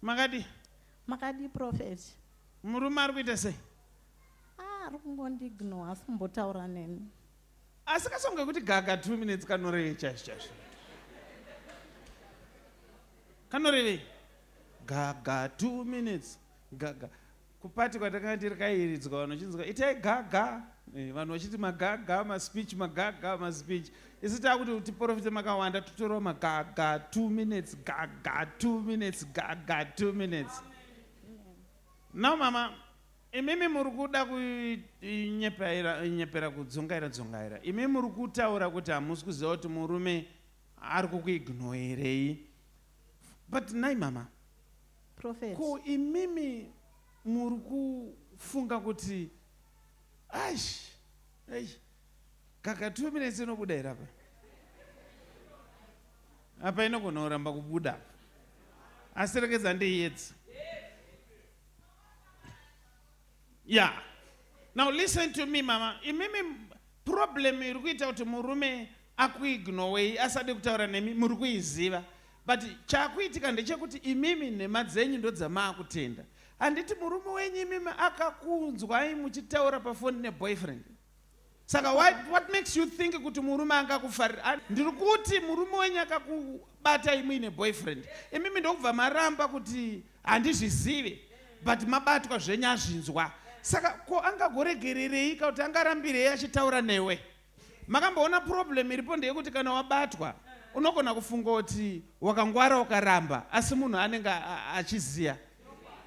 Makadi Prophet. Murume ari kuita sei? Ari kungondiignore asimbotaura neni. Asi kasonge kuti Gaga 2 minutes kanorei chaizvo. Kanorei Gaga 2 minutes. Gaga. Kupati kwatakanga tiri kairidzwa vanochinzwa itai Gaga. Vanhu vachiti magaga, maspeech, magaga, maspeech. Isi takuti tiprofite makawanda tutoriwo magaga 2 minutes, Gaga 2 minutes, Gaga 2 minutes. Now mama, imimi muri kuda kunyepera kudzongaira. Imimi muri kutaura kuti hamusi kuziva kuti murume ari kukuignorerei. But nai mama, Prophet. Ko imimi muri kufunga kuti Gaga 2 minutes inobuda here apa. Apa inogona kuramba kubuda. Asi rekedza ndiedza. Yeah. Now listen to me mama. Imimi problem iri kuita kuti murume akuignore asade kutaura nemi muri kuiziva. But chakuitika ndechekuti imimi nemadzenyu ndo dzamakutenda. Handiti murume wenyu imimi akakunzwa muchitaura pafoni neboyfriend. Saka what makes you think kuti murume angakufarira? Ndiri kuti murume wenyu akakubata imwe neboyfriend. Imimi ndokubva maramba kuti handizvizive. But mabatwa zvenyu azvinzwa. Saka ko angagoregererei kuti angarambirei achitaura newe? Makamboona problem iripo ndeyekuti kana wabatwa unogona kufunga kuti wakangwara ukaramba asi munhu anenge achiziya.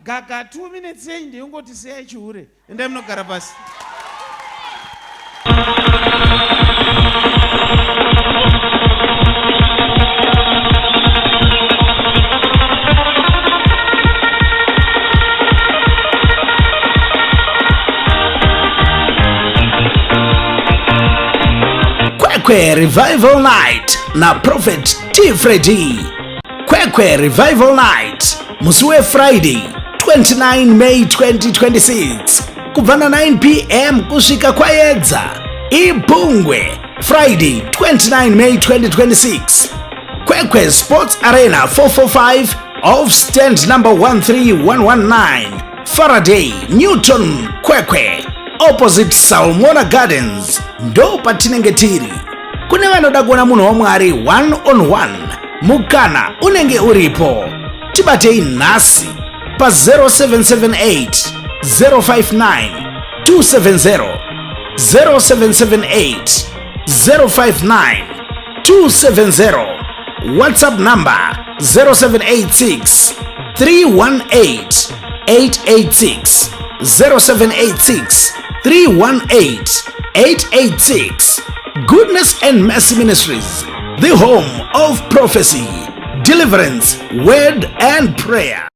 Gaga 2 minutes yenyu ndeyongoti siyai chihure endai munogara pasi. Kwekwe Revival Night na Prophet T Freddy. Kwekwe Revival Night musi weFriday 29 May 2026 kubva na 9 p.m. kusvika kwaedza. Ipungwe Friday 29 May 2026 Kwekwe Sports Arena.445 off stand number 13119 Faraday Newtown Kwekwe opposite Salmona Gardens ndo patinenge tiri. Kune vanoda kuona munhu waMwari 1-on-1 mukana unenge uripo. Tibatei nhasi pa 0778 059 270 0778 059 270 WhatsApp number 0786 318 886 0786 318 886. Goodness and Mercy Ministries, the home of prophecy, deliverance, word and prayer.